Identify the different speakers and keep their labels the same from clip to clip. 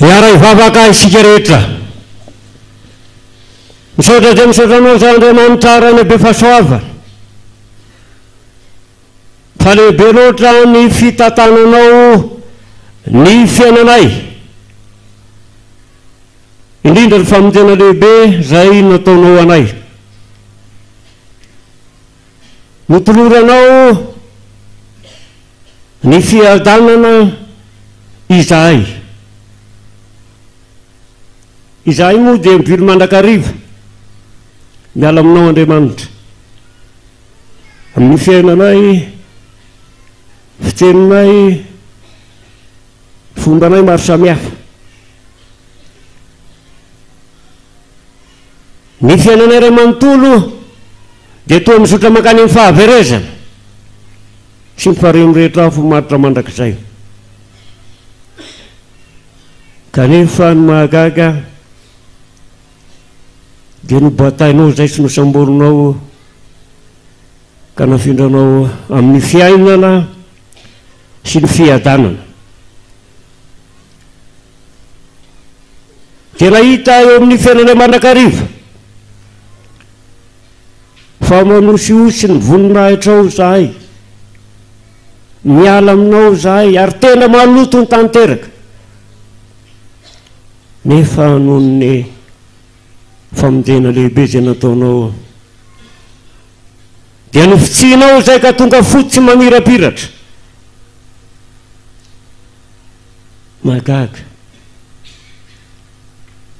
Speaker 1: Iara ivavaka isika rehetra. Misaotra dia misaotranao za Andriamanitra arany be fahasoava. Fa lehibe loatra ny fitantananao ny fiainanay. Indrindra ny famonjena lehibe zay nataonao anay. Notoloranao ny fiadanana izahay. Izahay moa dia mivily mandrakariva miala aminao Andriamanitra amin'ny fiainanay, fiteninay, fombanay maro samihafa. Ny fiainanay ray manontolo dia toa misotra mankany amin'ny fahaverezana sy ny faremy rehetra afo maritra mandrakizay. Kanefa ny mahagaga dia nobatainao zay sy nosamborinao ka nafindranao amin'ny fiainana sy ny fiadanana. Dia nahita eo amin'ny fiainanay mandrakariva fa manosiosy ny voninahitrao zahay, miala aminao zahay ary tena maloto ny tanteraka. Nefa noho ny famonjena lehibe zay nataonao dia nofitsinao zay ka tonga fotsy mamirapiratra. Mahagaga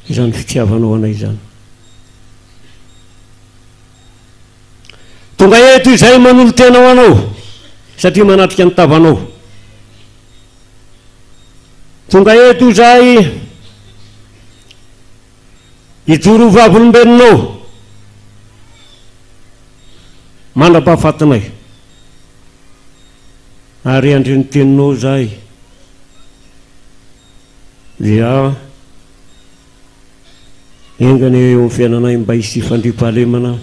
Speaker 1: izany fitiavanao anay izany. Tonga eto izay manolo tenao anao satria manatrika ny tavanao. Tonga eto izay hijoro ho vavolombelonao mandrapahafatinay ary andry ny teninao zahay dia engany eo amin'ny fiainanay mba hisy fandriam-pahalemana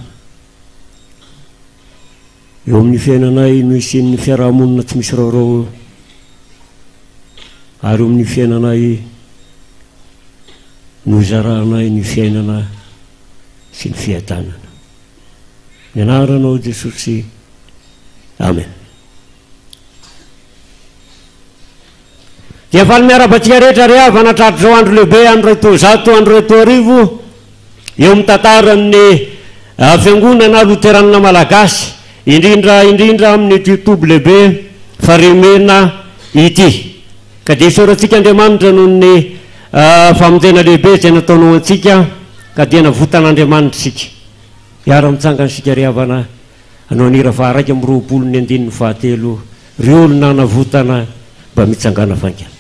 Speaker 1: eo amin'ny fiainanay no isin'ny fiarahamonina tsy misy raorao ary eo amin'ny fiainanay no izaranay ny fiainana sy ny fiadanana. Ny anaranao Jesosy. Amen. Dia valy miarabatsika rehetra ry avy anatratra zao andro lehibe andro ray zato andro ray arivo eo amin'ny tantaran'ny fiangonana luteranina malagasy indrindra amin'ny tiotobo lehibe farimena ity ka dia isaorantsika Andriamanitra noho ny famonjena lehibe izay nataonao antsika ka dia navotan'Andriamanitra isika hiara-mitsangana isika ry havana hanao nira faharaika amin'ny 29 ry olona navotana mba mitsangana faingana.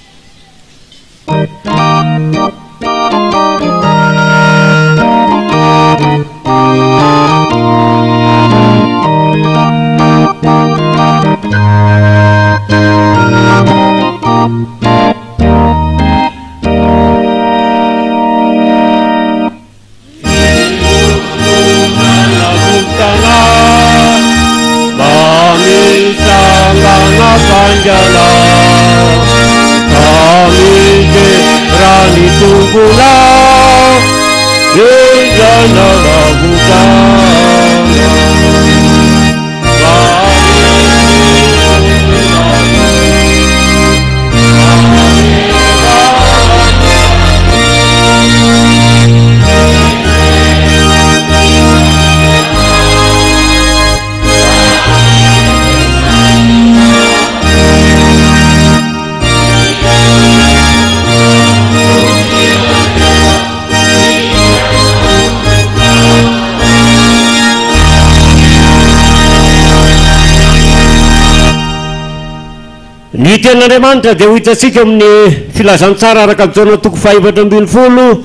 Speaker 1: Ny tenin'Andriamanitra dia ho hitantsika amin'ny filazantsara araka Jaona 4:12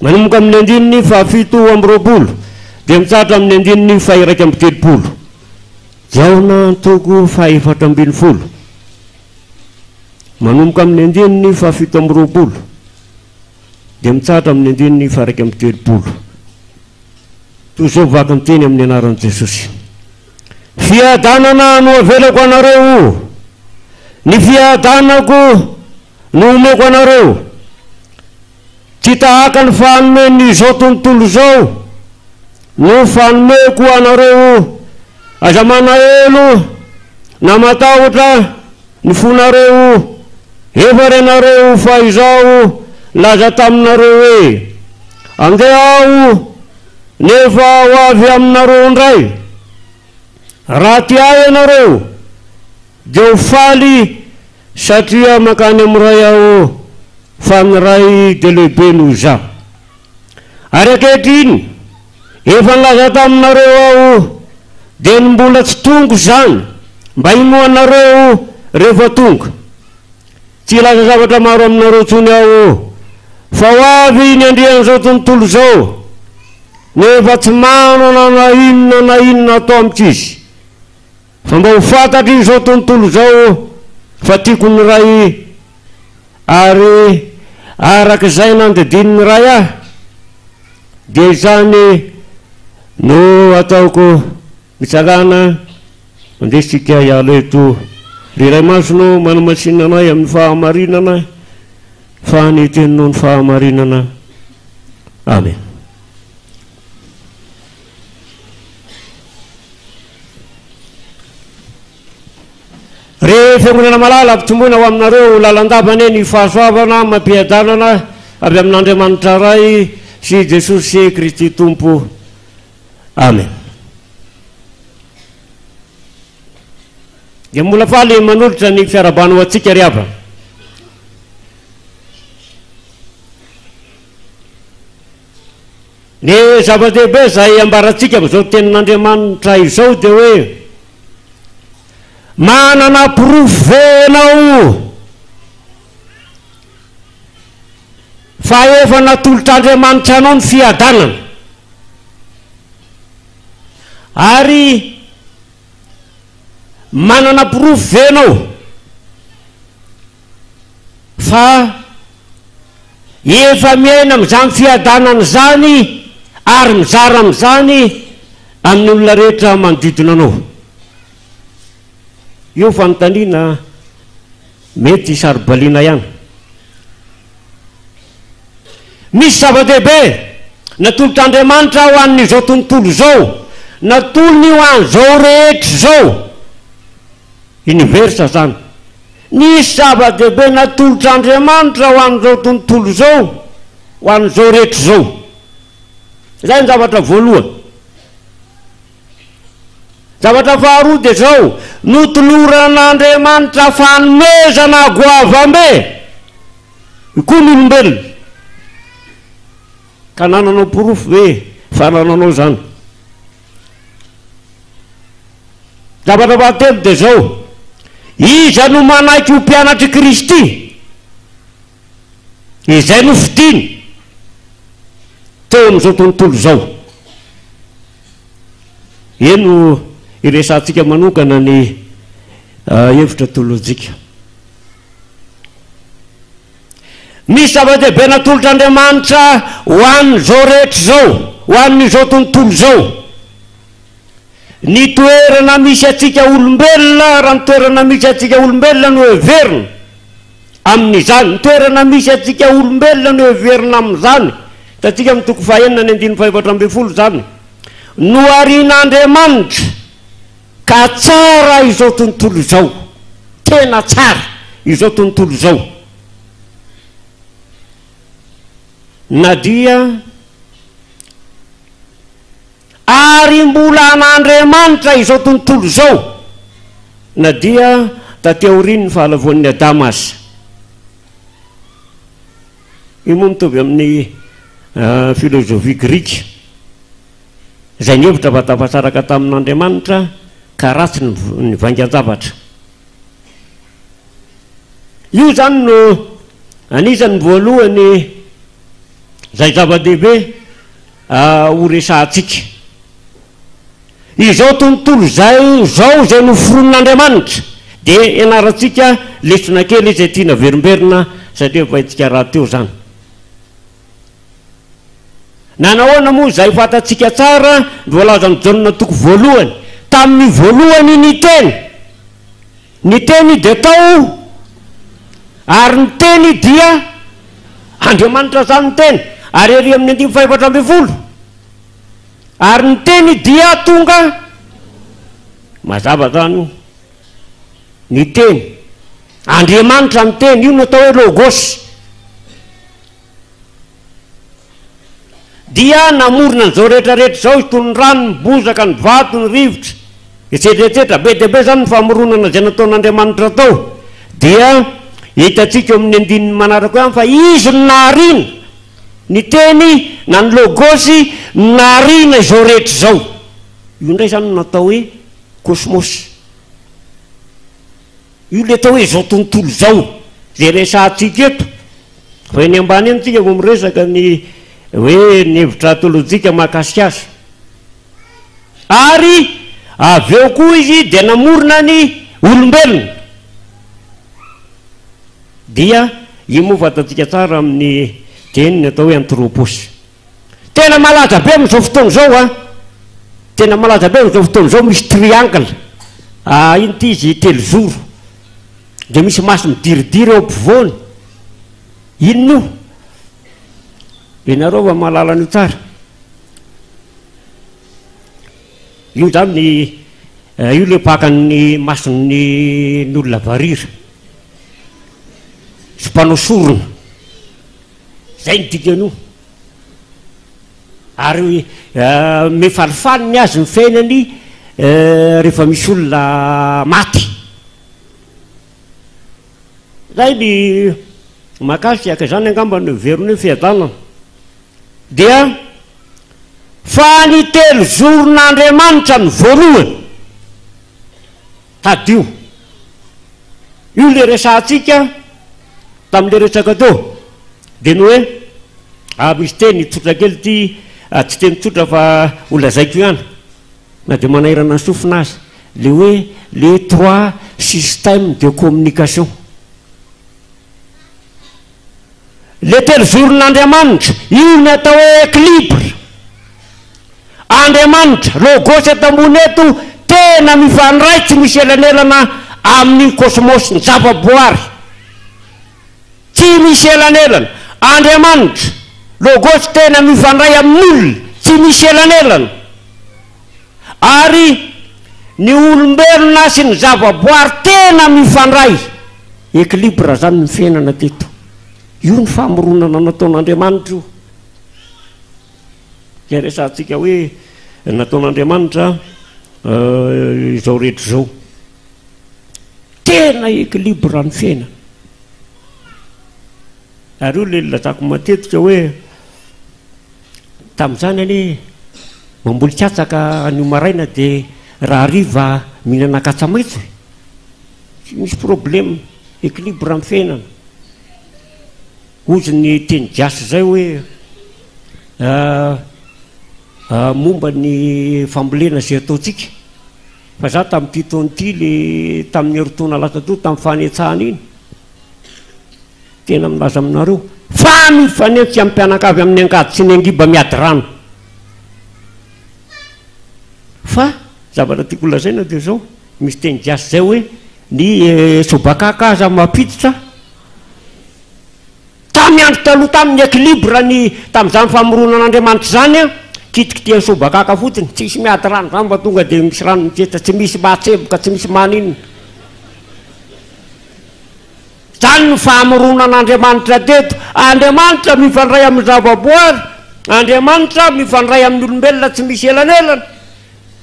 Speaker 1: manomboka amin'ny andininy 7:20 dia mitsahatra amin'ny andininy 2:30. Jaona 4:20 manomboka amin'ny andininy 7:20 dia mitsahatra amin'ny andininy 2:30. Toy izao vaky miteny amin'ny anaran'i Jesosy: fiadanana no avelako anareo, ny fiadanako no omeko anareo, tsy tahaka ny fanomeny izao tontolo izao no fanomeko anareo aza manahelo na matahotra ny fonareo efa renareo fa izao laza taminareo hoe andeha aho nefa ho avy aminareo indray, raha tia ianareo dia ho faly satria makany amin'ray aho fa ny ray dia lehibe noho izaho. Ary ankehitriny efa nilaza taminareo aho dia ny mbola tsy tonga izany mba hinoanareo rehefa tonga. Tsy laza zavatra maro aminareo intsony aho fa ho avy ny andrian'izao tontolo izao nefa tsy manana na inona atao amin'tsizy, fa mba ho fantatry izao tontolo izao fa tiako ny ray, ary araka izay nandidininy ray aho dia izany no ataoko mitsangana mandesika hiala eto. Ry Ray Masino manamasinana anay amin'ny fahamarinana fa ny teninao ny fahamarinana. Amen. Re fiangonana malala ampitomboina ho aminareo lalandavany ny fahasoavana mampiadanana avy amin'Andriamanitra ray sy Jesosy Kristy Tompo. Amen. Dia mbola faly manolotra ny fiarabana ho antsika ry hava. Ny zava-dehibe izay ambarantsika amin'izao tenin'Andriamanitra izao dia hoe manana porovenao fa efa natolotr'Andriamanitra anao ny fiadanana, ary manana porovenao fa efa miaina amin'izany fiadanana izany ary mizara amin'izany amin'ny olona rehetra manodidina anao. Io fanontaniana mety sarobaliana ihany. Misy zava-dehibe natolotr'Andriamanitra ho an'izao tontolo izao, natolony ho an'izao rehetra izao, universa zany. Nisy zava-dehibe natolotr'Andriamanitra ho an'izao tontolo izao, ho an'izao rehetra izao. Izay ny zavatra voalohany. Zavatra faharoa dia izao, notoloran'Andriamanitra fanomezana goavambe koa ny olombelona ka nananao porofo hoe fanananao zany. Zavatra fahatelo dia zao: iza no manaiky ho mpianatry Kristy izay nofidiny teo amin'izao tontolo zao. Eno iresantsika manokana ny hevitra teolojika. Misy zava-dehibe natolotr'Andriamanitra ho an'izao rehetra zao, ho an'izao tontolo zao. Ny toerana misy atsika olombelona, raha ny toerana misy atsika olombelona no heverina amin'izany, ny toerana misy atsika olombelona no heverina amin'izany. Tatsika amin'ny toko fahaenina ny andiny fahaefatra ambin'ny folo zany: no arian'Andriamanitra ka tsara izao tontolo izao, tena tsara izao tontolo izao. Na dia ary mbola an'Andriamanitra izao tontolo izao, na dia taty aoriany ny fahalavoan'ny Adama aza. Io moa mitovy amin'ny filozofia grika izay ny hevitra vatapasaraka tamin'Andriamanitra ka ratsy ny vaingan-javatra. Io zany no anisan'ny voalohany zay zava-dehibe ho resantsika. Izao tontolo zay zao zay noforon'Andriamanitra dia ianarantsika lesona kely izay tiana verimberina satria fahitsika raha teo zany. Nanahoana moa zay fantatsika tsara voalaza amin'ny janona toko voalohany, tamin'ny voalohany ny teny dia tao, ary ny teny dia Andriamanitra zany ny teny, ary ery amin'ny andimy fahaefatra ambin'ny folo, ary ny teny dia tonga mazava zany io. Ny teny Andriamanitra ny teny io no atao hoe logos, dia namorona n'izao rehetrarehetra zao izy toy ny rano, ny bozaka, ny vato, ny rivotra, etsetreetsetra. Be dia be zany ny famoronana zay nataon'Andriamanitra tao. Dia hitatsika amin'ny andininy manaraka hoe fa izy no nahariana, ny teny na ny logosy nahariana izao rehetra zao. Io indray zany no natao hoe kosmosy. Io le atao hoe izao tontolo zao zay resantsika eto. Fa eny ambany eny tsika vao miresaka ny hoe ny hevitra teolojika mahakasika azy. Ary avy eo koa izy dia namorona ny olombelona. Dia io moa fantatsika tsara amin'ny teniny atao hoe anthropos. Tena malaza be amin'izao fotoana zao a, tena malaza be amin'izao fotoana zao. Misy triangle ino ty izy telozoro, dia misy maso midiridiry eo ampovoany. Inona io? Ianareo va mahalala an'io tsara? Io zany io le pakan'ny mason'ny olona varira sy mpanao sorona, zay ny dikan'io. Ary mefalifaly ny azy ny fiainany rehefa misy olona maty. Zay ny mahakasika zany angamba no verony hoe fiadanana. Dia fa ny telo zoron'Andriamanitra ny voalohany tadio. Io le resantsika tamin'le resaka teo. Dia no hoe misy teny tsotra kely ty, tsy teny tsotra fa olazaiko ihany, na dia manahirana ny sofina azy, le hoe les trois systèmes de communication. Le telo zoron'Andriamanitra io ny atao hoe équilibre. Andriamanitra logos eto ambony eto tena mifandray, tsy misy elanelana amin'ny kosmosy, ny zava-boary, tsy misy elanelana. Andriamanitra logos tena mifandray amin'olona, tsy misy elanelana. Ary ny olombelona sy ny zava-boary tena mifandray. Équilibre zany ny fiainana teto. Io ny famoronana nataon'Andriamanitra io. Zay resantsika hoe nataon'Andriamanitra izao rehetra izao. tena équilibre ny fiainana. Ary io le lazako matetika hoe tamin'izany anie mamboly katsaka anio maraina dia raha hariva mihinana katsamaitso tsy misy problème, équilibre amin'ny fiainana. Ozy ny teny gasy zay hoe momba ny fambolena zay ataontsika fa za tamin'ity taona ity le tamin'ny herotaona lasa to tamin'ny fanetsahana iny tena milaza aminareo fa mifanetsy amin'ny mpianakavy amin'ny angady sy ny angiba miady rano. Fa zavatra tiako lazaina dia zao misy teny gasy zay hoe ny sobakaka aza mampiditra tamy andro taloha tamin'ny équilibre ny tamin'izany famoronan'Andriamanitra zany a kitikitian'ny sobakaka fotsiny tsisy miady rano zany mba tonga dia misy rano mitseta tsy misy mahatseboka tsy misy maninona. Zany ny famoronan'Andriamanitra teto. Andriamanitra mifandray amin'ny zavaboary, Andriamanitra mifandray amin'ny olombelona tsy misy elanelana.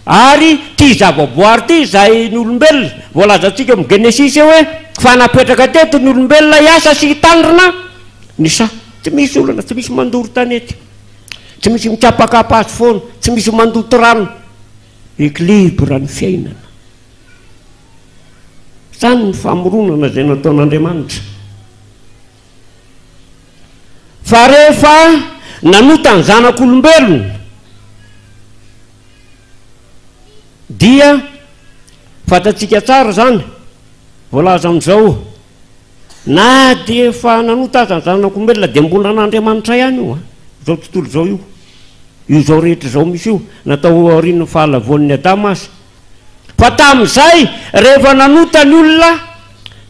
Speaker 1: Ary ty zavaboary ty zay ny olombelona voalazantsika amin'ny Genesisy hoe fa napetraka teto ny olombelona hiasa sy hitandrina ny sa tsy misy olana, tsy misy mandoro tanety, tsy misy mikapakapa azy foana, tsy misy mandoto rano. Équilibre ny fiainana. Zany ny famoronana zay nataon'Andriamanitra. Fa rehefa nanota ny zanak'olombelona dia fatatsika tsara zany voalaza amin'izao na dia efa nanota azy ny zanak'olombelona dia mbonan'Andriamanitra ihany io zao tontolo zao io zao rehetra zao misy io natao aorian'ny fahalavon'ny Adama azy. Fa tamin'izay rehefa nanota ny olona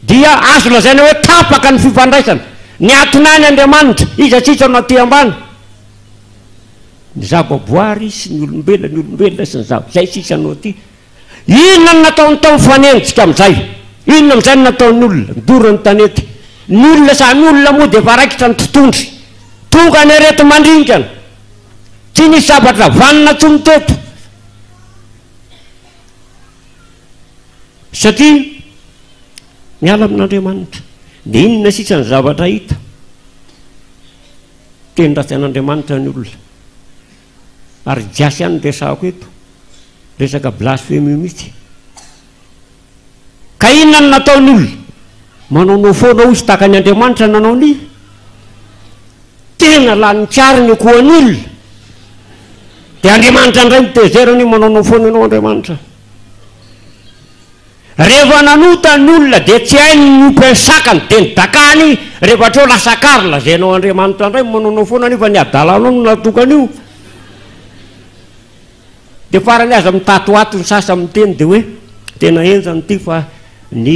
Speaker 1: dia azo lazaina hoe tapaka ny fifandraisana ny atonany Andriamanitra iza tsitsy ao aty ambany ny zavaboary sy ny olombelona sy ny zay sisa anao aty. Inona no nataony tao mifanenjika amin'izay? Inona amin'izay no nataon'ny olona midorany tanety? Ny olona samy olona moa dia efa raikitra ny totondry tonga ny arety mandrinkana tsy nisy zavatra vanina tsy miteto satria miala amin'Andriamanitra. Dia inona sisa ny zavatra hita? Teny ratsy an'Andriamanitra ny olona. Ary jiasy ihany resahako eto resaka blasphème mihitsy. Ka inona no nataony olona? Manaonao foana izy tahaka ny Andriamanitra nanao ny tena lany tsara ny koan'ny olona. Dia Andriamanitra indray mitezerany manaonao foana ianao Andriamanitra. Rehefa nanota ny olona dia tsy hainy ny ompeny sakany dia ny dakany rehefa treo lasa kary lazainao Andriamanitra indray manaonao foana nefa ny adalanao no natokan'io. Dia farany aza mitatoato ny sasa miteny dia hoe tena enjany ity fa ny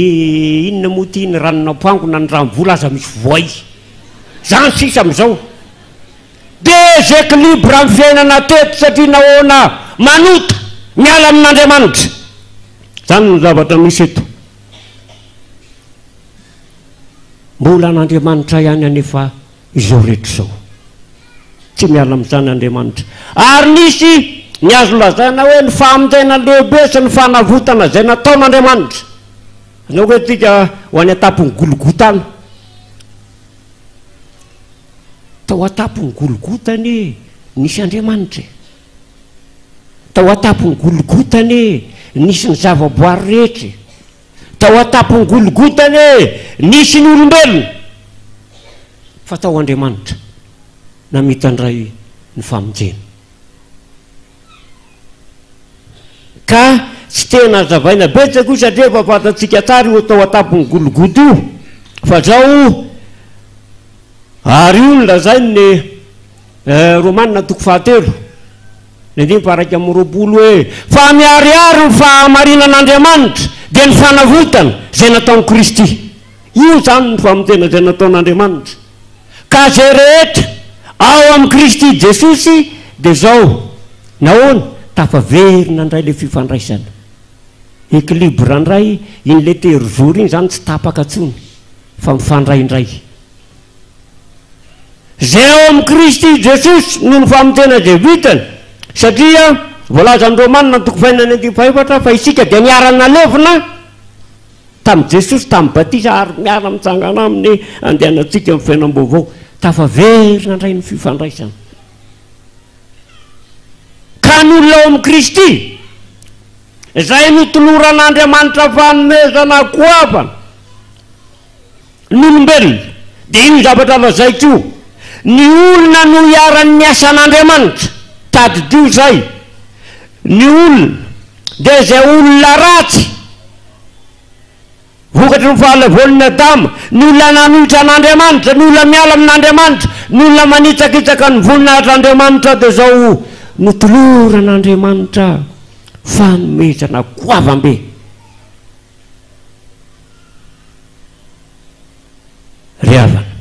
Speaker 1: inona moa ty ny ranona mpoangona ny ranom-vola aza misy voay zany sisa amin'izao. Dia équilibre amin'ny fiainana teto satria nahoana manota miala amin'Andriamanitra. Zany no zavatra misy eto. Mbola an'Andriamanitra ihany anefa izao rehetra izao tsy miala amin'izany Andriamanitra. Ary nisy ny azo lazaina hoe ny fahamonjena lehibe sy ny fanavotana zay nataon'Andriamanitra. Anao hoe tika ho any atapony Golgotana. Tao atapony Golgotany nisy Andriamanitra. Tao atapony Golgotany nisy ny zavaboary rehetra. Tao atapony Golgotany nisy ny olombelona. Fa tao Andriamanitra namitandray ny famonjena. Ka tsy tena zavaina betsaka io satria efa fantatsika tsara io tao atapony Golgota io. Fa zao ary io ny lazainy ny Romanina 7 ny 9:20 hoe fa miariary ny fahamarinan'Andriamanitra dia ny fanavotana zay nataon'i Kristy. Io zany ny famonjena zay nataon'Andriamanitra. Ka zay rehetra ao amin'ny Kristy Jesosy dia zao nahoana tafaverina indray le fifandraisana. Équilibre indray iny le terozory iny zany tsy tapaka tsony fa mifandray indray. Zay ao amin'ny Kristy Jesosy no ny famonjena zay vitany satria voalaza amin'ny Romanina 9:4 fa isika dia niara-nalevina tamin'i Jesosy tamin'ny batisa ary miara mitsangana aminy andehanantsika amin'ny fiainam-baovao tafaverina indray ny fifandraisana ka ny olona ao amin'ny Kristy izay notoloran'Andriamanitra fanomezana goavana n'olombelona dia iny zavatra lazaiko ny olona no hiaran'ny asan'Andriamanitra tadidio zay ny olona dia izay olona ratsy vokatry ny fahalavon'ny Adama ny olona nanohitra an'Andriamanitra ny olona miala amin'Andriamanitra ny olona manitsakitsaka ny voninahitr'Andriamanitra dia zao notoloran'Andriamanitra fanomezana goavambe ry havana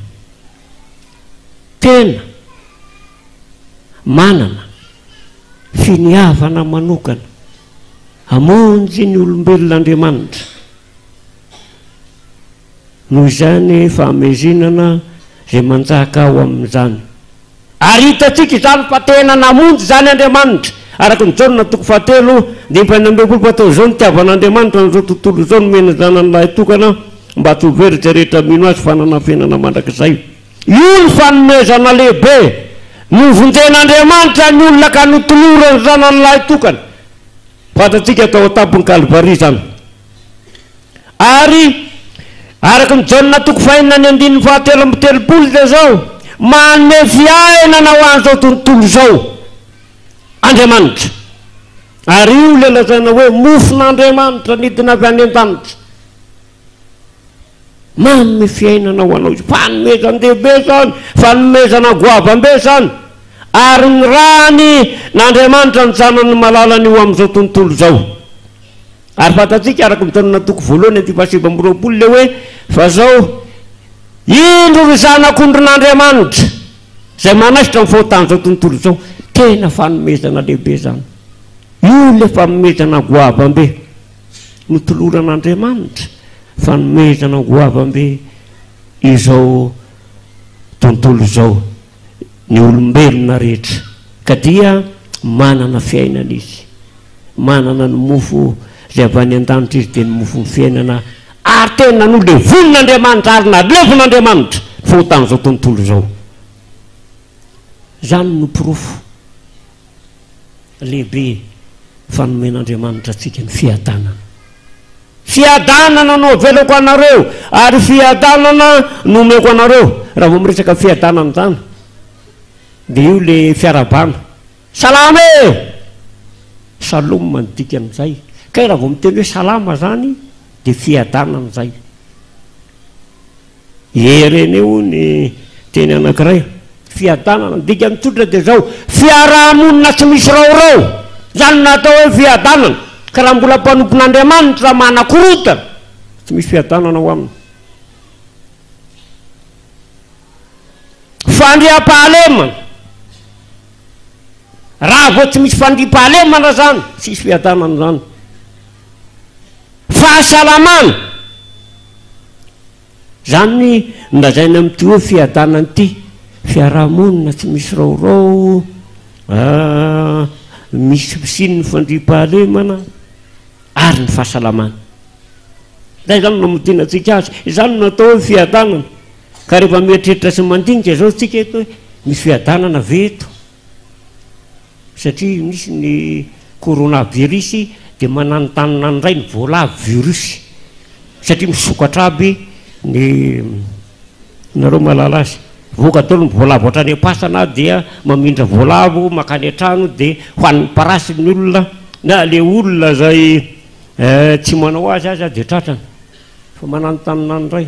Speaker 1: tena manana finiavana manokana hamonjy ny olombelon'Andriamanitra noho izany fahamezinana izay manjaka ao amin'izany ary hitatsika izany fa tena namonjy zany Andriamanitra araka ny Jaona 7:10 atao zao nitiavan'Andriamanitra n'izao tontolo izao nomena zanany lahy tokana mba tsy ho very zay rehetra mino azy fananafenana mandrakizay io ny fanomezana lehibe novonjen'Andriamanitra ny olona ka notolorany zanany lahy tokana fatatsika tao an-tampony Kalvari zany ary araka ny Jaona 5:7 dia zao manome fiainana ho an'izao tontolo izao Andriamanitra ary io le lazaina hoe mofon'Andriamanitra nidina avy any an-danitra manome fiainana ho anao fanomezan-dehibe zany fanomezana goavambe zany ary ny rany n'Andriamanitra ny zanany malalany io amin'izao tontolo izao ary fatatsika araka ny Jaona 1:7 le hoe fa zao indro ry zanak'ondrin'Andriamanitra izay manaisitra ny fahotany zao tontolo izao tena fanomezana lehibe zany io le fanomezana goavambe notoloran'Andriamanitra fanomezana goavambe izao tontolo izao ny olombelona rehetra ka dia manana fiainana izy manana ny mofo izay avy any an-danitra izy dia ny mofo ny fiainana ary tena no le vonin'Andriamanitra ary nalevin'Andriamanitra fahotan'izao tontolo izao zany no pirofo lehibe fanomen'Andriamanitra atsika ny fiadanana no avelako anareo ary fiadanana no omeko anareo raha vao miresaka fiadanana zany dia io le fiarabana salama saloma manodika an'izay ka raha vao miteny hoe salama zany dia fiadanana zay ereny eo ny teny anankiray fiadanana dika mitsotra dia zao fiarahamonina tsy misy raorao zany natao hoe fiadanana ka raha mbola mpanompon'Andriamanitra manakorotana tsy misy fiadanana ho aminy fandriam-pahalemana raha vao tsy misy fandriam-pahalemana zany tsy misy fiadanana zany fahasalamana zany ndazaina amin'ity hoe fiadanana ity fiarahamonina tsy misy raorao misy siny ny fandriam-pahalemana ary ny fahasalamana zay zany namodina antsika azy izany natao hoe fiadanana ka rehefa mieritreritra sy mandinika zao tsika eto hoe misy fiadanana ve eto satria misy ny coronavirus dia mananotanina ndray ny voalavo virus satria misokatra aby ny nareo malala azy voka tolo ny voalavo hatrany am-pasana dia mamindra voalavo makany an-trano dia hoan'ny parasy ny olona na le olona zay tsy manao azy azy dia tratrany fa mananotanina ndray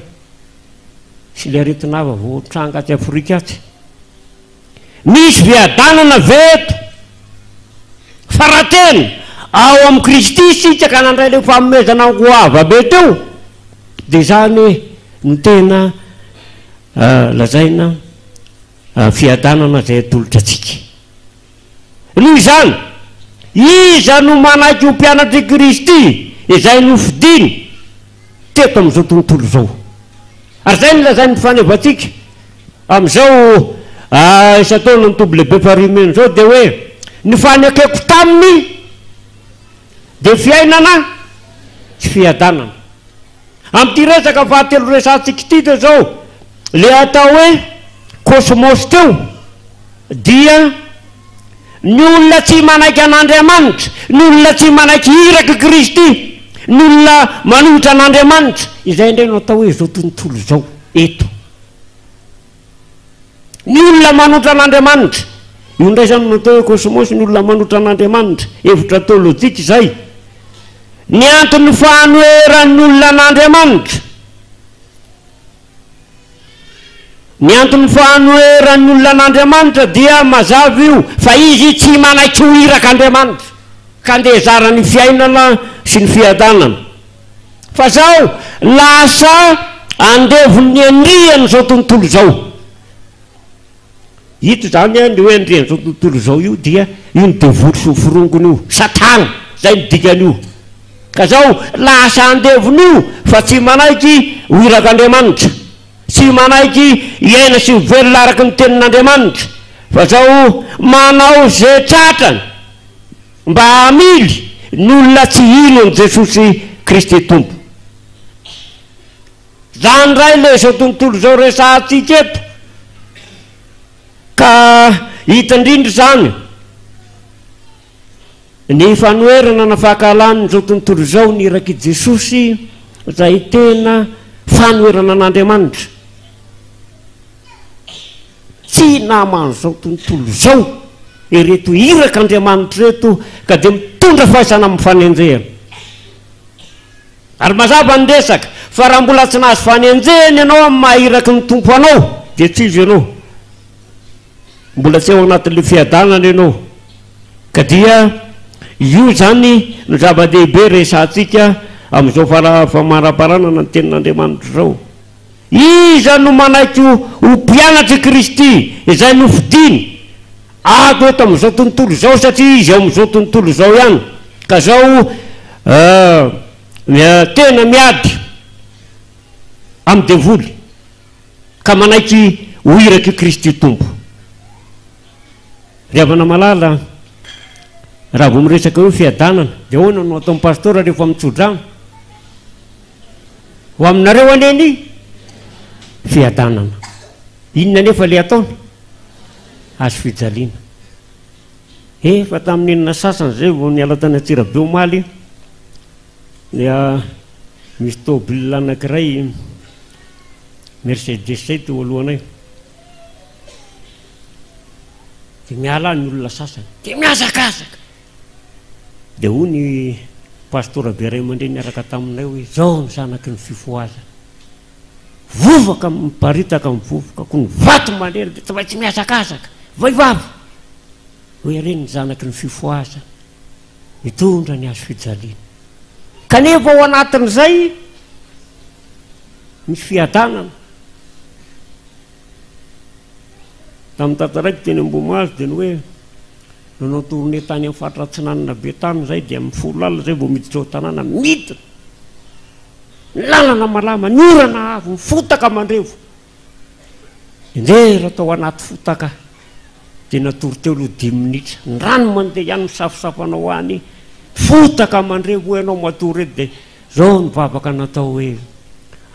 Speaker 1: sy le aretinava vo tranga aty Afrika aty misy fiadanana veto farateny ao amin'ny Kristy isika ka nandray le famomezana goava be teo dia zany ny tena lazaina fiadanana zay atolotra atsika noho izany iza no manaiky ho mpianatry Kristy izay nofidiny teto amin'izao tontolo izao ary zay nylazay ny fanevantsika amin'izao isa-taona ny toby lehibe farimeny zao dia hoe ny fanekeko taminy dia fiainana tsy fiadanana amin'ity resaka fahatelo resantsika ity de zao le atao hoe kosmos teo dia ny olona tsy manaiky an'Andriamanitra, ny olona tsy manaiky iraka Kristy, ny olona manohitra an'Andriamanitra, izay indray no atao hoe zao tontolo zao eto. Ny olona manohitra an'Andriamanitra, io indray zany no atao hoe kosmos, ny olona manohitra an'Andriamanitra, hevitra teolojika izay. Ny antony fanoheran'ny olona an'Andriamanitra, ny antony fanoheran'ny olona an'Andriamanitra dia mazava io fa izy tsy manaiky ho iraka Andriamanitra ka andeha zara ny fiainana sy ny fiadanana. Fa zao lasa andevon'ny andriany zao tontolo zao. Ito zany ny hoe andriany zao tontolo zao io dia io ny devoly sy forongony io, Satana, zay ny dikan'io. Ka zao lasa andevony io fa tsy manaiky ho iraka Andriamanitra, tsy manaiky iaina sy velona araky ny tenin'Andriamanitra, fa zao manao zay tratrany mba hamily ny olona tsy ino an' Jesosy Kristy Tompo. Zany ray le zao tontolo zao resantsika eto ka hita indrindra zany ny fanoherana na fahakalany zao tontolo zao ny iraky Jesosy zay tena fanoherana an'Andriamanitra. Tsy namany zao tontolo zao ireto iraka Andriamanitra reto ka dia mitondra fahaisana amin'ny fanenjehana. Ary mazava ny resaka fa raha mbola tsy nahazo fanenjehana ianao amin'ny mahiraky ny tompo anao dia tsy izy ianao, mbola tsy ao anatin'le fiadanana ianao. Ka dia io zany no zava-dehibe resantsika amin'izao famaraparanana ny tenin'Andriamanitra zao. Iza no manaiky ho mpianatry Kristy izay nofidiny ato eto amin'izao tontolo zao satria izy amin'izao tontolo zao ihany. Ka zao tena miady amin'ny devoly ka manaiky ho iraky Kristy Tompo. Riavana malala raha vao miresaka hoe fiadanana dia hoana no ataon'ny pastora rehefa mitsodrano ho aminareo aneny fiadanana. Inona nefa le ataony? Azo fijaliana. Fa tamin'ny enina sasany zay vao niala tany Antsirabe omaly dia misy tômôbily anankiray Mercedes zay teo alohanay dia miala ny olona sasany dia miazakazaka. Dia hoy ny pastora be ray aman-dreny niaraka taminay hoe zao ny zanaky ny fifoaza, vovaka miparitaka mivovoka ko ny vato mandery dia tsy maintsy miazakazaka. Vehivavy hoe reny ny zanaky ny fifoaza mitondra ny azo fijaliana. Kanefa ao anatin'izay misy fiadanana. Tamin'ny tataraiky teny Ambomahazo dia ny hoe nanao tourné tany amin'ny faritra Atsinanana be tany zay dia mifolo alina zay vao miditra ao tanàna miditra ny lalana malama, ny orana avo, mifotaka mandrevo. Indera tao anaty fotaka dia natory teo aloha 10 minitra, ny rano mandeha ihany misafosafanao any, fotaka mandrevo hoe ianao matory eto. Dia zao ny vavaka natao hoe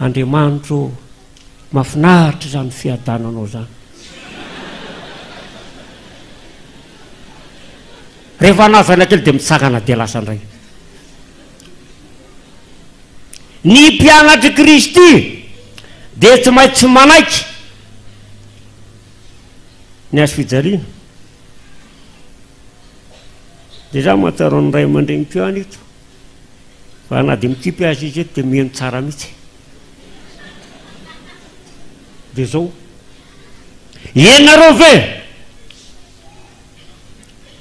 Speaker 1: Andriamanitro mahafinaritra zany fiadananao zany. Rehefa nazana kely dia mitsangana dia lasa indray. Ny mpianatry Kristy dia tsy maintsy manaiky ny azo fijaliana. Dia za mahatsara ny ray aman-dreny keo any ito fa na dia mitipy azy izy eto dia miheno tsara mihitsy. Dia zao ianareo ve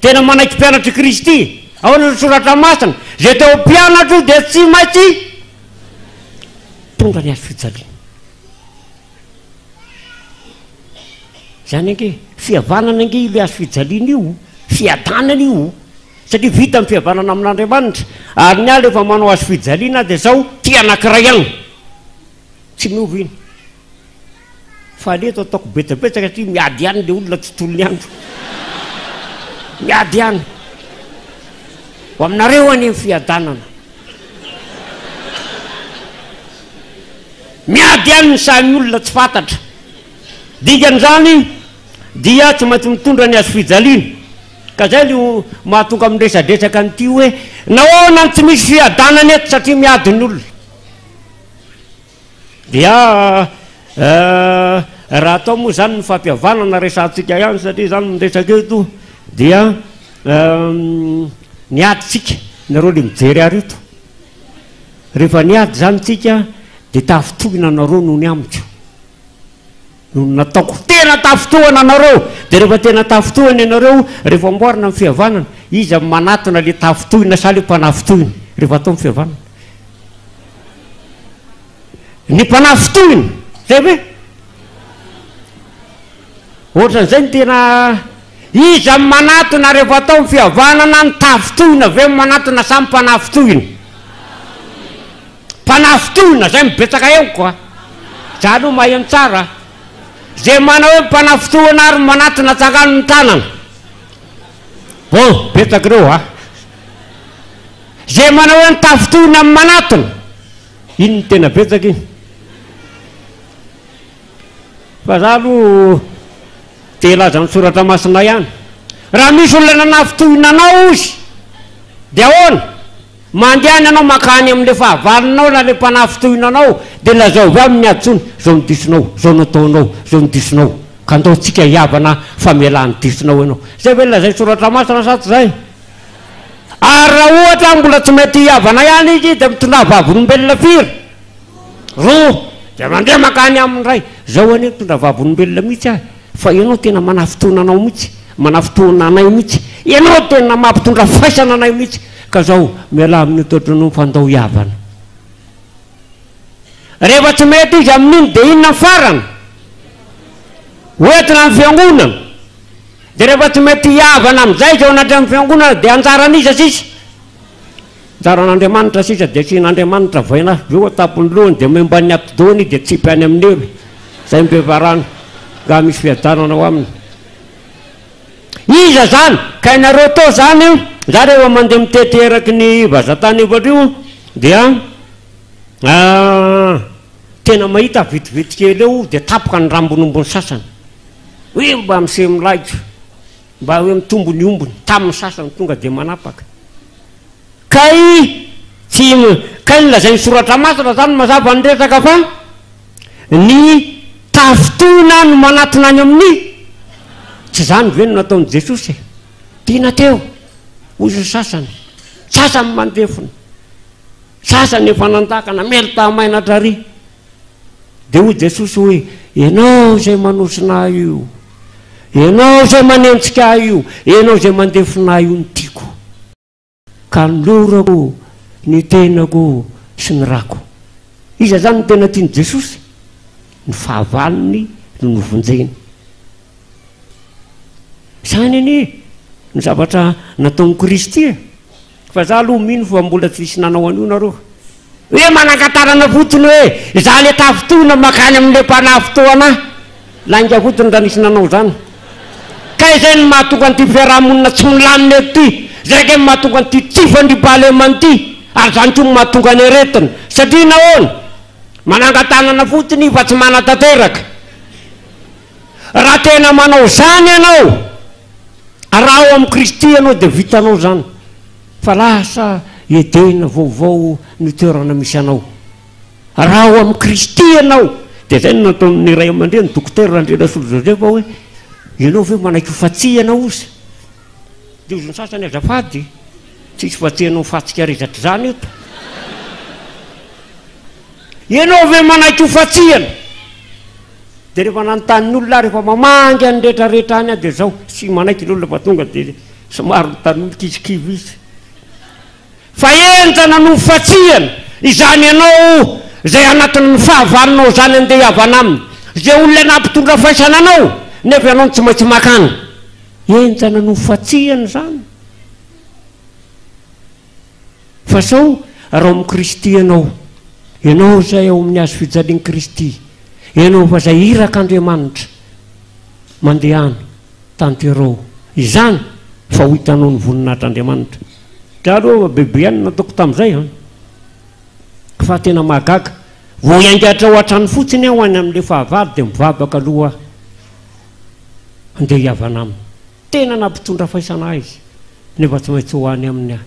Speaker 1: tena manaiky mpianatry Kristy? Ao ny soratra masina zay teo mpianatro dia tsy maintsy tonga ny azo fijaliana. Zany ange fihavanana ange ile azo fijaliana io, fiadanana io, satria vita amin'ny fihavanana amin'Andriamanitra. Ary ny aly efa manao azo fijaliana dia zao ty anankiray ihany tsy miova iny. Fa aleto ataoko betsabetsaka satria miady ihany le olona tsy tolony andro, miady ihany ho aminareo any amin'ny fiadanana. miady any ny sahiny olona tsy fantatra dikan'izany dia tsy maintsy mitondra ny azo fijaliana ka zay no mahatonga miresadresaka an'ity hoe nahoana ny tsy misy fiadanany eto satria miady ny olona dia raha atao moa zany ny fampihavanana resantsika ihany satria zany miresaka eto dia niadysika nareo le mijery ary eto rehefa niady zany tsika dia tafitohina nareo no ny amiko no nataoko tena tafitohana anareo dia rehefa tena tafitohana ianareo rehefa amboarina amin'ny fihavanana izy manatona le tafitohina sa le mpanafitohina rehefa atao amin'ny fihavanana ny mpanafitohina zay ve ohatran'izay ny tena izy manatona rehefa atao amin'ny fihavanana ny tafitohina ve manatona samy mpanafitohina mpanafitohina zay mibetsaka eo koa za aloha maheno tsara zay mana hoe mpanafitohana ary manatona tsakano ny tanana betsaka reo zay mana hoe mitafitohina amin'ny manatona iny ny tena betsaka iny fa za aloha te laza ny soratra masina ihany raha misy olona nanafitohina anao izy dia ahoana mandehany anao makany amin'le fahavalonao na le mpanafitohina anao dia lazao avy amin'ny adsony zao nidisinao zao nataonao zao nidisinao ka andaotsika hiavana famelany disinao ianao zay ve lazay soratra masina saty zay ary raha ohatra mbola tsy mety hiavana ihany izy dia mitondra vavolombelona firy roa dia mandeha makany amin'ny ray zao anie mitondra vavolombelona mihitsy ahy fa ianao tena manafitohina anao mihitsy manafitohina anay mihitsy ianao tena mampitondra faisana anay mihitsy ka zao miala amin'ny toetrano mifandao hiavana rehefa tsy mety izy amin'iny dia inona farana hoentina amin'ny fiangonana dia rehefa tsy mety hiavana amin'izay zao nandry amin'ny fiangonana dia anjaran'iza sisa anjaran'Andriamanitra sisa dia tsy n'Andriamanitra vaina eo atapony lohany dia membany atidony dia tsipy any amin'ery zay mbevarana ka misy fiadanana ao aminy iza zany ka inareo to zany za rehefa mandeha miteteraky ny vazatany efatrio dia tena mahita vitivity kely eo dia tapoka ny rambonombony sasany hoe mba mise milaitra mba hoe mitombo ny ombony tamin'ny sasany tonga dia manapaka kay tsy kay nylazay ny soratra masina zany mazava ny resaka fa ny tafitohina no manatona any amin'ny tsy zany ve no nataon'i Jesosy tiana teo ozy sasany mandefona sasany efa nandakana mely tahamainatra ry dia hoy Jesosy hoe ianao zay manosina io ianao zay manentsika io ianao zay mandefona io ny tiako ka ny lorako ny tenako sy ny rako iza zany ny tena tiany Jesosy ny fahavalony no novonjeny zany anie ny zavatra nataon'i Kristy fa za aloha mino fa mbola tsy isy nanao an'io nareo hoe manankatarana fotiny hoe za le tafitohina makany amin'le mpanafitohana lainga fotiny raha nisy nanao zany ka izay ny mahatonga an'ity fiarahamonina tsy milamina eto ty zay ke mahatonga an'ity tsy fandripahalemana ity ary zany koa mahatonga ny aretina satria nahoana manankatanana fotiny fa tsy manatanteraka raha tena manao zany ianao raha ao amin'ny Kristy ianao dia vitanao zany fa lasa edena vaovao ny toerana misy anao raha ao amin'ny Kristy ianao dia zay no nataon'ny ray aman-dreny ny dokotera Andrelasolo Josefa hoe ianao ve manaiky fatsy ianao ozy dia ozy ny sasany azafady tsisy fatsy ianao fatsika rezatra zany eto ianao ve manaiky fatsiana dia rehefa nanontany olona rehefa mamangy any rehetrarehetra any dia zao sy manaiky ny olona fa tonga dia somary mitanyolo kizikivo izy fa enjana no fatsiana izany ianao zay anatin'ny fahavalonao zany andeha havana aminy zay olona nampitondra faisana anao nefa ianao tsy maintsy makany enjana no fatsiana zany fa sao raha amin'ny Kristy ianao zay ao amin'ny azo fijalian'i Kristy ianao fa zay irak'Andriamanitra mandehana tanterao izany fa ho hitanao ny voninahitr'Andriamanitra ka aloha bebe ihany nataoko tamin'izay fa tena mahagaga vo iangatra ho atrany fotsiny aho any amin'le fahavady dia mivavaka aloha andeha hiavana aminy tena nampitondra faisana izy nefa tsy maintsy hoany aminy ahy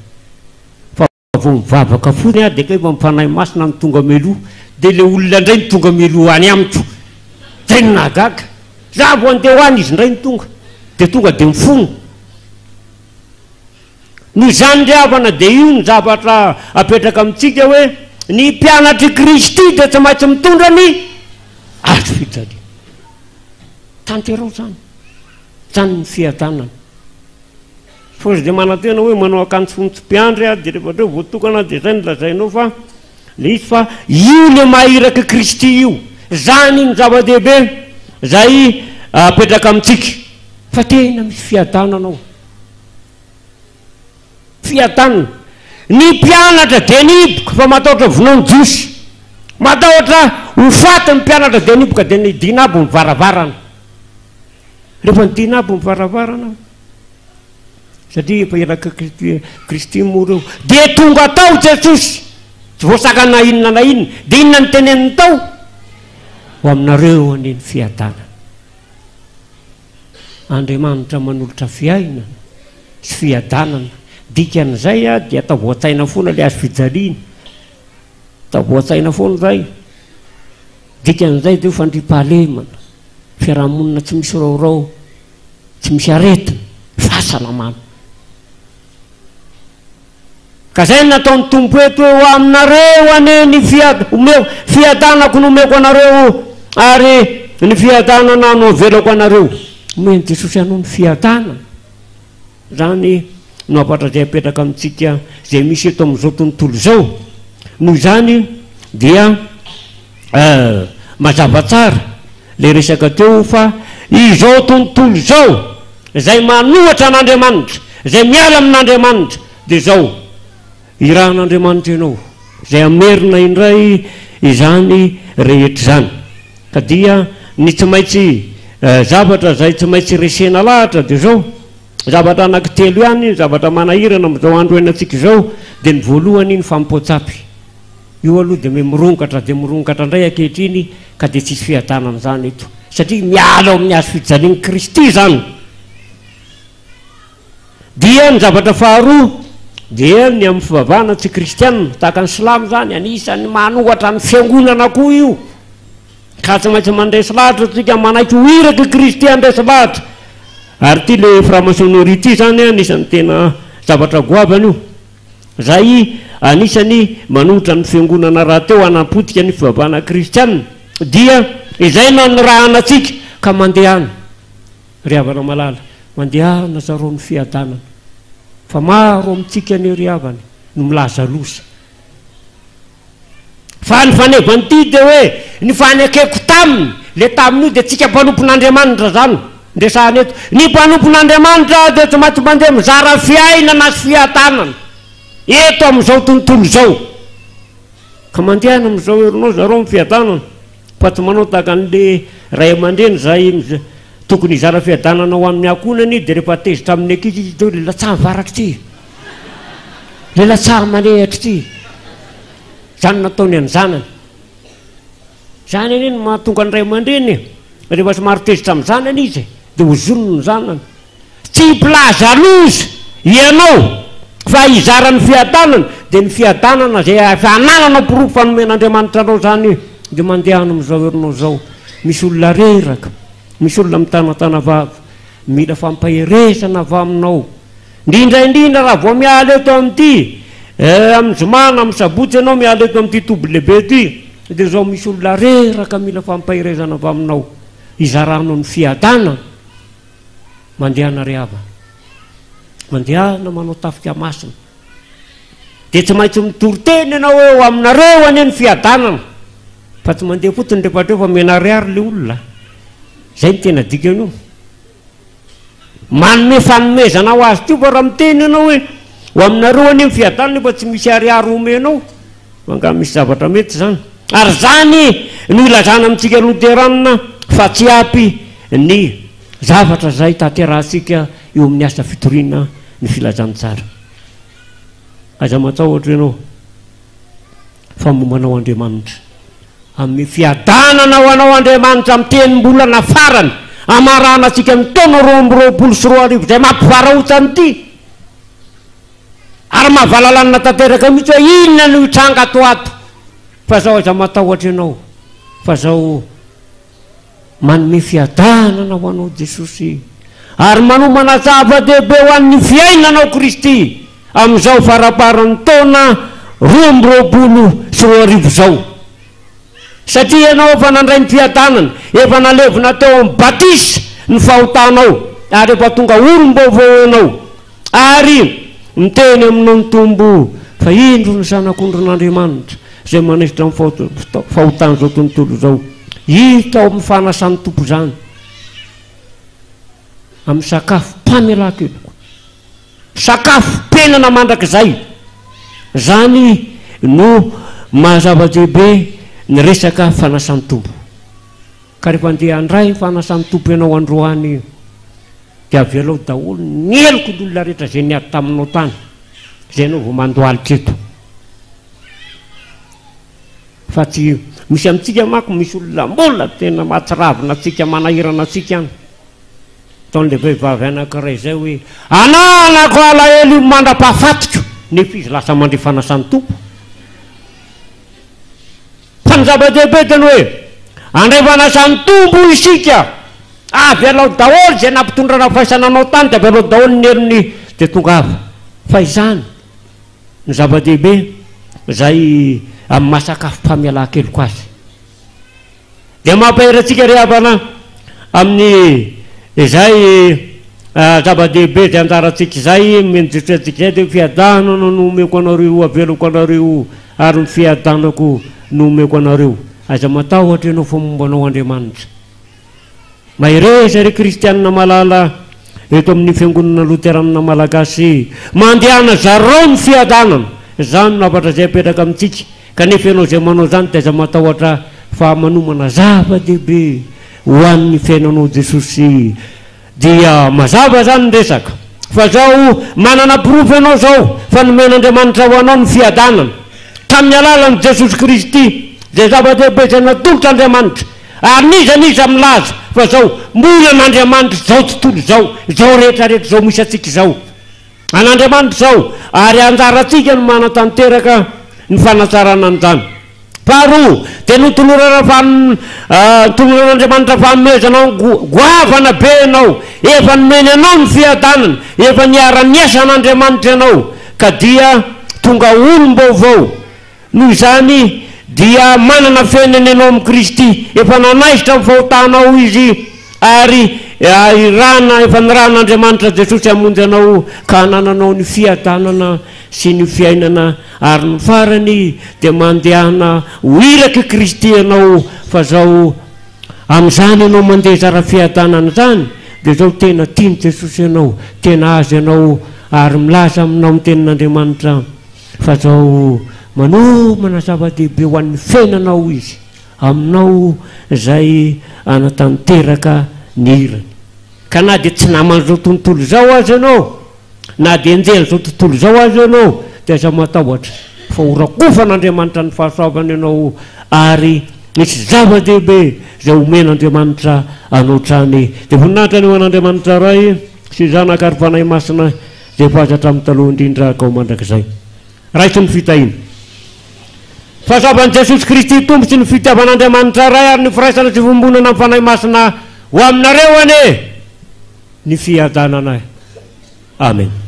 Speaker 1: fa vo mivavaka fotsiny ahy dia ka efa mifanahy masina ny tonga meloa dia le olona indray ny tonga meloa any amiko zay ny nahagaga za vo andeha hoany izy indray ny tonga dia mifono no izany ry havana dia io ny zavatra apetraka amintsika hoe ny mpianatry Kristy dia tsy maintsy mitondra ny azo fijalia tanterao zany ny fiadanana fa dia manantena hoe manao akanjo fonotsim-piandry dia rehefa treo voatokana dia zay nolazainao fa le izy fa io le mahiraka Kristy io zany ny zava-dehibe zay apetraka amintsika fa tena misy fiadananao fiadanana ny mpianatra dia niboka fa matahotra vonoany josy matahotra ho faty ny mpianatra dia niboka dia nidina aby ny varavarana rehefa nidina aby ny varavarana satria efa iraka Kristy mora eo dia tonga tao Jesosy tsy voasaka na inona dia inona ny teneniny tao ho aminareo aneny fiadanana Andriamanitra manolotra fiainana sy fiadanana dikan'izay a dia tavoatsaina foana le azo fijaliana tavoatsaina foana zay dikan'izay dia fandripahalemana fiarahamonina tsy misy raorao tsy misy aretina fahasalamana ka zay nataon'ny tompo eto hoe ho aminareo aneny fiadanako nomeko anareo ary ny fiadanana no avelako anareo omeny Jesosy anao ny fiadanana zany no apatra zay apetraka amintsika zay misy eto amin'izao tontolo zao noho izany dia mazava tsara le resaka teo fa izao tontolo zao zay manohatra an'Andriamanitra zay miala amin'Andriamanitra dia zao irahan'Andriamanitra ianao zay amerina indray izany rehetra zany ka dia ny tsy maintsy zavatra zay tsy maintsy resena lahatra dia zao zavatra anankitelo ihany zavatra manahirana amin'izao andro hainantsika izao dia ny voalohany ny fampoatsapy io aloha dia mirongatra indray ankehitriny ka dia tsisy fiadanana zany eto satria miala ao amin'ny azo fijalian'i Kristy zany dia ny zavatra faharoa dia ny amin'ny fivavahana tsy kristianina tahaka ny silamo zany anisan'ny manohatra ny fiangonana koa io ka tsy maintsy mandresy lahatra tsika manaiky ho iraka Kristy andresy lahatra ary ty le franc-maçonnerie ty zany anisany tena zavatra goavana io zay anisany manohitra ny fiangonana raha teo anapotika ny fivavahana kristianina dia izay nanirahana atsika ka mandehana ry havana malala mandehana zareo ny fiadanana fa maro amintsika ny ry havana no milaza losa fa ny fanevany ty dia hoe ny fanekeko taminy le tamin'io dia tsika mpanompon'Andriamanitra zany ndresahany eto ny mpanompon'Andriamanitra dia tsy maintsy mandeha mizara fiainana sy fiadanana eto amin'izao tontolo zao ka mandehana amin'izao herinao zareo amin'ny fiadanana fa tsy manao tahaka an'le ray aman-dreny zay tokony hizara fiadanana ho amin'ny ankonany dia rehefa tezitra amin'ny ankizy izy teo le latsaha mivaratry ty le latsaha manehatra ty zany nataony any zanany zany eny mahatonga ny ray aman-dreny rehefa somary tezitra amin'ny zanany izy dia hozonony zanany tsy mpilaza loza ianao fa hizara ny fiadanana dia ny fiadanana zay fananana porofo fanomen'Andriamanitra anao zany dia mandehana amin'izao herinao zao misy olona reraka misy olona mitanatana vava mila fampaheresana avy aminao indrindraindrindra raha vao miala eto amin'ity amin'ny zomana amin'ny sabotsy ianao miala eto amin'ity toby lehibe ty dia zao misy olona reraka mila fampaherezana avy aminao hizaranao ny fiadanana mandehana ry havana mandehana manao tafika masina dia tsy maintsy mitory-teny ianao hoe ho aminareo anie ny fiadanana fa tsy mandeha fotony rehefa treo fa menariary le olona zay ny tena dikan'io manome fanomezana ho azy tio fa raha miteny ianao hoe ho aminareo anie ny fiadanana fa tsy misy ariary omenao manga misy zavatra mety zany ary zany no ilazana amintsika loteranina fa tsy apy ny zavatra zay tanterahantsika eo amin'ny asa fitoriana ny filazantsara aza matahotra ianao fa mombanao Andriamanitra amin'ny fiadanana ho anao Andriamanitra amin'ny tenim-bolana farany amarana antsika ny taona 2024 izay mampivarahotany ity ary mahavalalana tanteraka mihitsy hoe inona no hitranga atoato fa zao aiza matahotra ianao fa zao manome fiadanana ho anao Jesosy ary manomana zava-dehibe ho an'ny fiainanao Kristy amin'izao faraparan'ny taona 2024 zao satria ianao efa nandray ny fiadanana efa nalevina teo amin'ny batisa ny fahotanao ary efa tonga olom-baovao ianao ary miteny aminao ny tombo fa indro ny zanak'ondrin'Andriamanitra izay manesitra amin'ny fahotana zao tontolo zao hita ao amin'ny fanasan'ny tompo zany amin'ny sakafo mpamelakelo sakafo penana mandrakizay zany no mahazava-dehibe ny resaka fanasan'ny tompo ka rehefa andeha andray ny fanasan'ny tompo ianao androany dia avelao daholo ny eloko n'olona rehetra zay niady taminao tany zay anao vao mandoalitra eto fa tsy misy amintsika manko misy olona mbola tena mahatsiravina atsika manahirana atsika any taon'le vehivavy anankiray zay hoe ananako alahelo mandra-pahafatiko nefa izy lasa mandre fanasan'ny tompo fa ny zava-dehibe teny hoe andray fanasan'ny tompo isika avy alao daholo zay nampitondrana fahaisananao tany dia avy alao daholo ny heriny dia tonga avy fa izany ny zava-dehibe zay amin'ny mahasakafo mpamelan-keloko azy dia mampaherantsika rehavana amin'ny izay zava-dehibe zay anjarantsika izay menjetretsika izay dia fiadanana no omeko anareo aveloko anareo ary ny fiadanako no omeko anareo aiza matahotra ianao fa mombanao Andriamanitra mahereza re kristianina malala eto amin'ny fiangonana loteranina malagasy mandehana zareo ny fiadanana zany navatra zay apetraka amintsika kanefa ianao zay manao zany dia aiza matahotra fa manomana zava-dehibe ho an'ny fiainanao Jesosy dia mazava zany ny resaka fa zao manana pirofo ianao zao fa nomen'Andriamanitra ho anao ny fiadanana tamin'ny alalan'i Jesosy Kristy zay zava-dehibe zay natolotra Andriamanitra ary niza milaza fa zao mbola an'Andriamanitra zao tontolo zao rehetrarehetra zao misy atsika zao an'Andriamanitra zao ary anjaratsika no manatanteraka ny fanatsarana an'izany faharoa dia notoloran'Andriamanitra fanomezanao goavana be ianao efa nomeny anao ny fiadanana efa niara-niasa an'Andriamanitra ianao ka dia tonga olom-baovao noho izany dia manana fiainana ianao amin'ny Kristy efa nanaisitra amin'ny fahotanao izy ary irana efa niran'Andriamanitra Jesosy hamonjy anao ka hanananao ny fiadanana sy ny fiainana ary ny farany dia mandehana ho iraky Kristy ianao fa zao amin'izany ianao mandeha zara fiadanana zany dia zao tena tiany Jesosy ianao tena azy ianao ary milaza aminao amin'ny tenin'Andriamanitra fa zao manomana zava-dehibe ho an'ny fiainanao izy aminao zay anatanteraka ny irany ka na dia tsy naman'izao tontolo zao azy ianao na dia enjely zao tontolo zao azy ianao dia aza matahotra fa horakofan'Andriamanitra ny fahasoavana ianao ary misy zava-dehibe zay omen'Andriamanitra anao trany dia voninahitra ny ho an'Andriamanitra ray sy zanaka ary fanahy masina zay fazatra amin'ny taloha indrindra kao mandrakizay raisy ny fitahina fahasoavan'i Jesosy Kristy tompo sy ny fitiavan'Andriamanitra ray ary ny firaisana sy vombonana amin'ny fanahy masina ho aminareo ane ny fiadanana amen.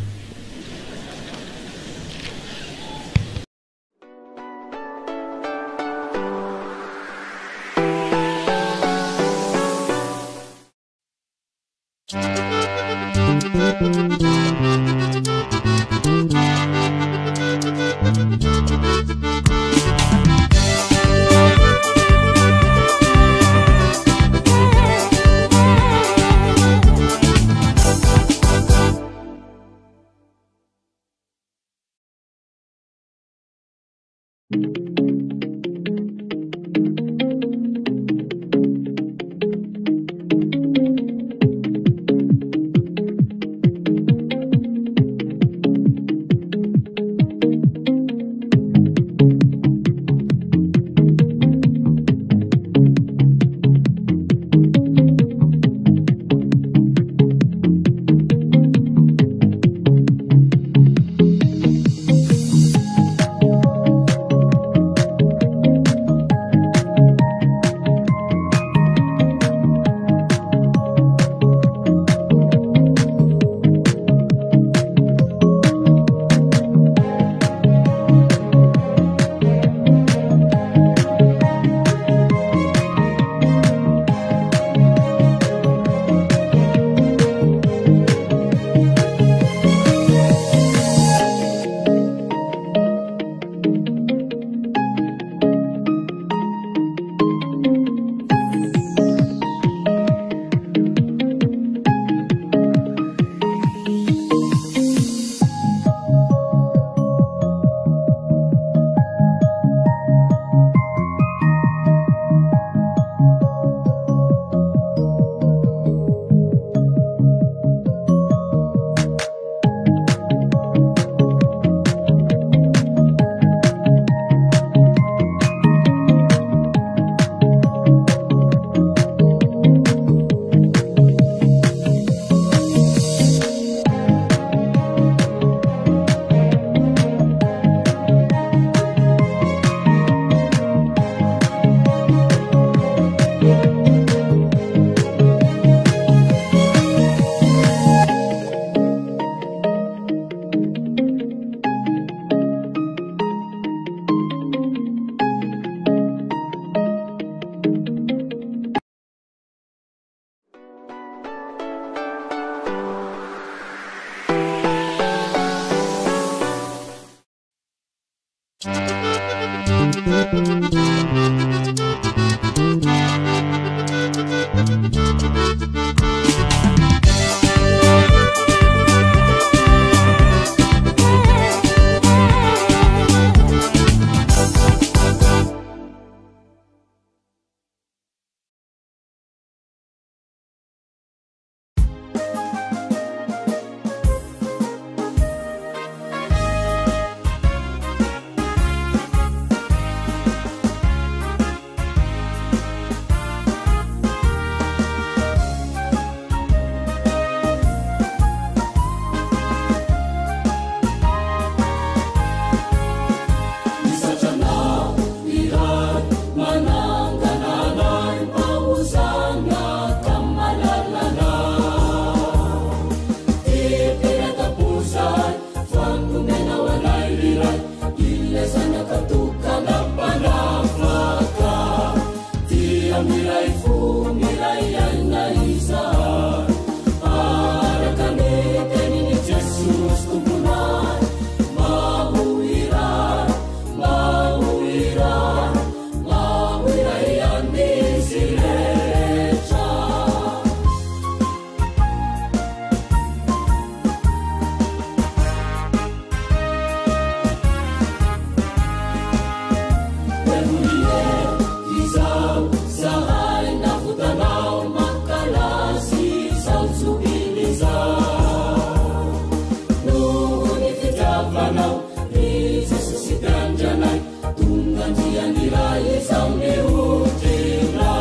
Speaker 2: nandianiray zaoneotera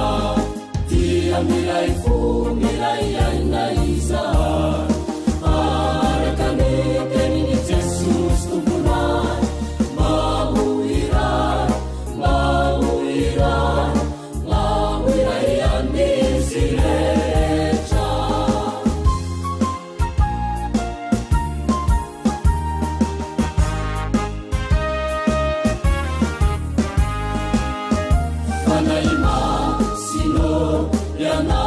Speaker 2: dia miray fo miray aina iza araka ny teniny jesosy tomponay mahoiray mahoiray anizy rehetra fanay masino yana